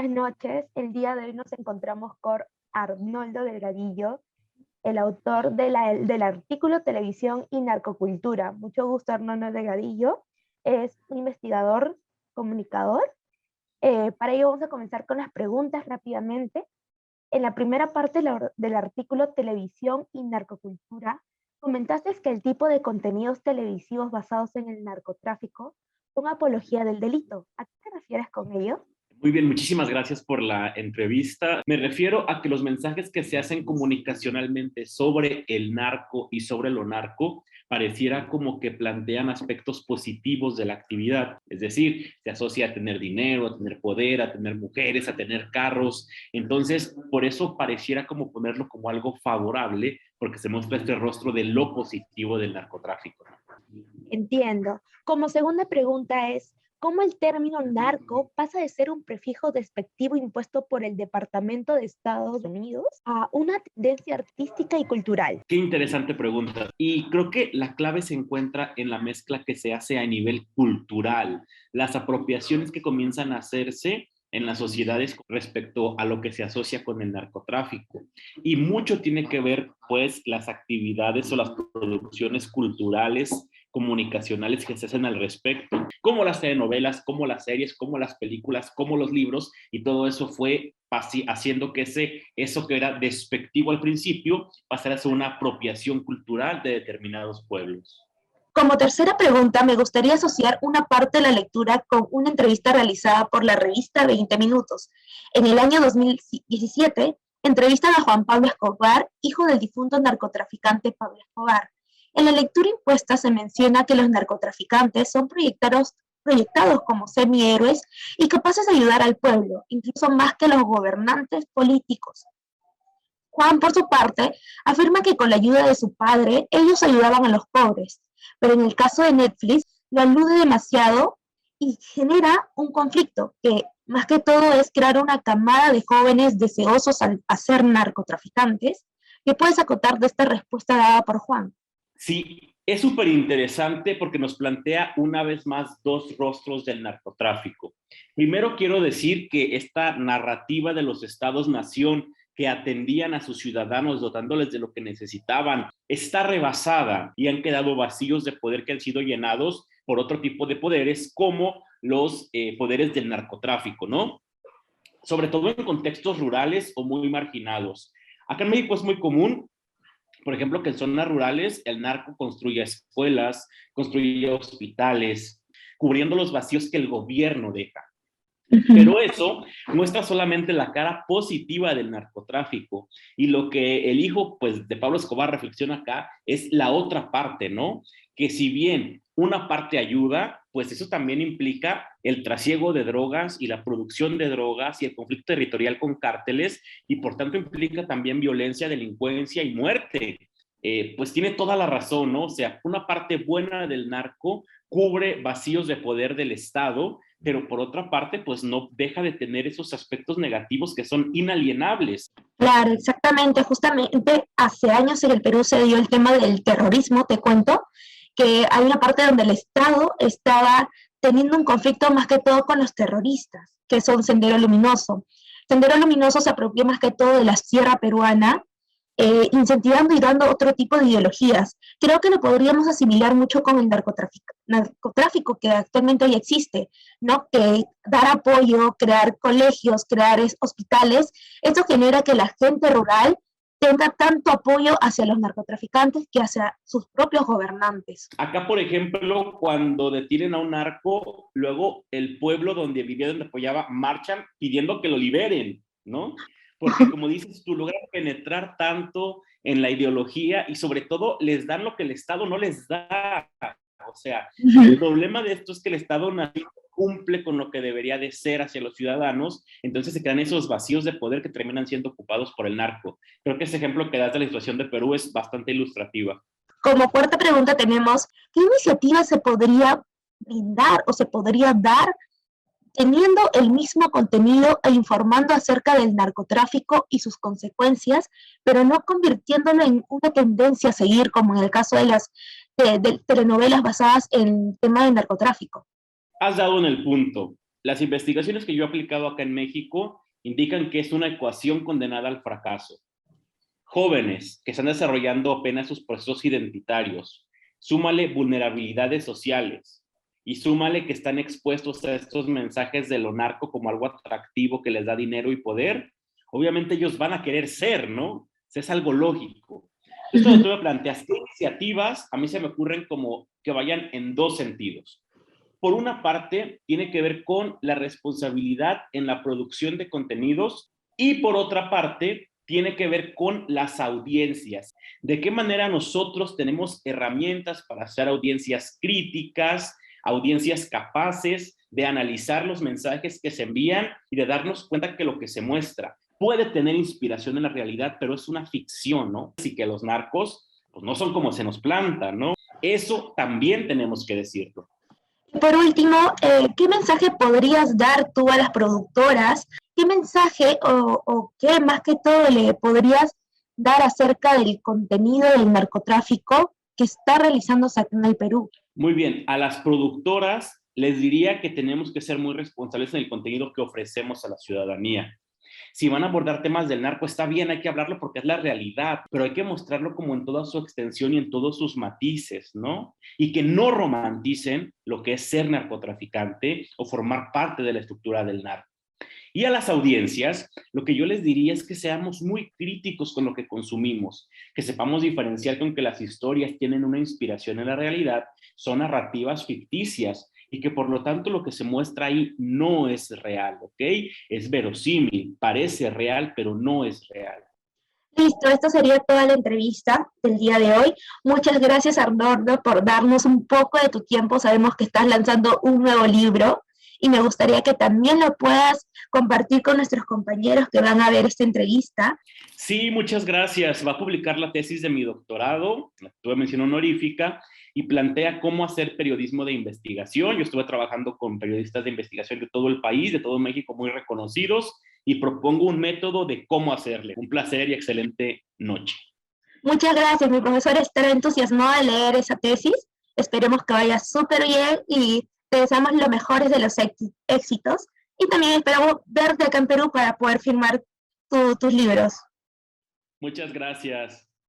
buenas noches. El día de hoy nos encontramos con Arnoldo Delgadillo, el autor del artículo Televisión y Narcocultura. Mucho gusto, Arnoldo Delgadillo. Es un investigador, comunicador. Para ello vamos a comenzar con las preguntas rápidamente. En la primera parte del artículo Televisión y Narcocultura, comentaste que el tipo de contenidos televisivos basados en el narcotráfico son apología del delito. ¿A qué te refieres con ello? Muy bien, muchísimas gracias por la entrevista. Me refiero a que los mensajes que se hacen comunicacionalmente sobre el narco y sobre lo narco pareciera como que plantean aspectos positivos de la actividad. Es decir, se asocia a tener dinero, a tener poder, a tener mujeres, a tener carros. Entonces, por eso pareciera como ponerlo como algo favorable, porque se muestra este rostro de lo positivo del narcotráfico. Entiendo. Como segunda pregunta es, ¿cómo el término narco pasa de ser un prefijo despectivo impuesto por el Departamento de Estados Unidos a una tendencia artística y cultural? Qué interesante pregunta. Y creo que la clave se encuentra en la mezcla que se hace a nivel cultural, las apropiaciones que comienzan a hacerse en las sociedades respecto a lo que se asocia con el narcotráfico. Y mucho tiene que ver, pues, las actividades o las producciones culturales, comunicacionales que se hacen al respecto, como las telenovelas, como las series, como las películas, como los libros, y todo eso fue haciendo que eso que era despectivo al principio pasara a ser una apropiación cultural de determinados pueblos. Como tercera pregunta, me gustaría asociar una parte de la lectura con una entrevista realizada por la revista 20 Minutos. En el año 2017, entrevistan a Juan Pablo Escobar, hijo del difunto narcotraficante Pablo Escobar. En la lectura impuesta se menciona que los narcotraficantes son proyectados como semihéroes y capaces de ayudar al pueblo, incluso más que los gobernantes políticos. Juan, por su parte, afirma que con la ayuda de su padre, ellos ayudaban a los pobres, pero en el caso de Netflix lo alude demasiado y genera un conflicto que más que todo es crear una camada de jóvenes deseosos a ser narcotraficantes. ¿Qué puedes acotar de esta respuesta dada por Juan? Sí, es súper interesante porque nos plantea una vez más dos rostros del narcotráfico. Primero quiero decir que esta narrativa de los estados-nación que atendían a sus ciudadanos dotándoles de lo que necesitaban está rebasada y han quedado vacíos de poder que han sido llenados por otro tipo de poderes como los poderes del narcotráfico, ¿no? Sobre todo en contextos rurales o muy marginados. Acá en México es muy común, por ejemplo, que en zonas rurales el narco construye escuelas, construye hospitales, cubriendo los vacíos que el gobierno deja. Pero eso muestra solamente la cara positiva del narcotráfico y lo que el hijo, pues, de Pablo Escobar reflexiona acá es la otra parte, ¿no? Que si bien una parte ayuda, pues eso también implica el trasiego de drogas y la producción de drogas y el conflicto territorial con cárteles y por tanto implica también violencia, delincuencia y muerte. Pues tiene toda la razón, ¿no? O sea, una parte buena del narco cubre vacíos de poder del Estado, pero por otra parte, pues no deja de tener esos aspectos negativos que son inalienables. Claro, exactamente. Justamente hace años en el Perú se dio el tema del terrorismo, te cuento, que hay una parte donde el Estado estaba teniendo un conflicto más que todo con los terroristas, que son Sendero Luminoso. Sendero Luminoso se apropió más que todo de la sierra peruana, incentivando y dando otro tipo de ideologías. Creo que lo podríamos asimilar mucho con el narcotráfico que actualmente hoy existe, ¿no? Que dar apoyo, crear colegios, crear hospitales, esto genera que la gente rural tenga tanto apoyo hacia los narcotraficantes que hacia sus propios gobernantes. Acá, por ejemplo, cuando detienen a un narco, luego el pueblo donde vivía, donde apoyaba, marchan pidiendo que lo liberen, ¿no? Porque como dices tú, logran penetrar tanto en la ideología y sobre todo les dan lo que el Estado no les da. O sea, el problema de esto es que el Estado no cumple con lo que debería de ser hacia los ciudadanos, entonces se crean esos vacíos de poder que terminan siendo ocupados por el narco. Creo que ese ejemplo que das de la situación de Perú es bastante ilustrativa. Como cuarta pregunta tenemos, ¿qué iniciativa se podría brindar o se podría dar teniendo el mismo contenido e informando acerca del narcotráfico y sus consecuencias, pero no convirtiéndolo en una tendencia a seguir, como en el caso de las de telenovelas basadas en el tema del narcotráfico? Has dado en el punto. Las investigaciones que yo he aplicado acá en México indican que es una ecuación condenada al fracaso. Jóvenes que están desarrollando apenas sus procesos identitarios, súmale vulnerabilidades sociales y súmale que están expuestos a estos mensajes de lo narco como algo atractivo que les da dinero y poder, obviamente ellos van a querer ser, ¿no? Es algo lógico. Entonces, cuando tú me planteas qué iniciativas, a mí se me ocurren como que vayan en dos sentidos. Por una parte, tiene que ver con la responsabilidad en la producción de contenidos y por otra parte, tiene que ver con las audiencias. De qué manera nosotros tenemos herramientas para hacer audiencias críticas, audiencias capaces de analizar los mensajes que se envían y de darnos cuenta que lo que se muestra puede tener inspiración en la realidad, pero es una ficción, ¿no? Así que los narcos pues, no son como se nos plantan, ¿no? Eso también tenemos que decirlo. Por último, ¿qué mensaje podrías dar tú a las productoras? ¿Qué mensaje o qué más que todo le podrías dar acerca del contenido del narcotráfico que está realizándose acá en el Perú? Muy bien, a las productoras les diría que tenemos que ser muy responsables en el contenido que ofrecemos a la ciudadanía. Si van a abordar temas del narco, está bien, hay que hablarlo porque es la realidad, pero hay que mostrarlo como en toda su extensión y en todos sus matices, ¿no? Y que no romanticen lo que es ser narcotraficante o formar parte de la estructura del narco. Y a las audiencias, lo que yo les diría es que seamos muy críticos con lo que consumimos, que sepamos diferenciar que aunque las historias tienen una inspiración en la realidad, son narrativas ficticias y que por lo tanto lo que se muestra ahí no es real, ¿ok? Es verosímil, parece real, pero no es real. Listo, esto sería toda la entrevista del día de hoy. Muchas gracias, Arnoldo, por darnos un poco de tu tiempo. Sabemos que estás lanzando un nuevo libro y me gustaría que también lo puedas compartir con nuestros compañeros que van a ver esta entrevista. Sí, muchas gracias. Va a publicar la tesis de mi doctorado, tuve mención honorífica, y plantea cómo hacer periodismo de investigación. Yo estuve trabajando con periodistas de investigación de todo el país, de todo México, muy reconocidos, y propongo un método de cómo hacerle. Un placer y excelente noche. Muchas gracias, mi profesor estará entusiasmado de leer esa tesis. Esperemos que vaya súper bien y te deseamos los mejores de los éxitos. Y también esperamos verte acá en Perú para poder firmar tus libros. Muchas gracias.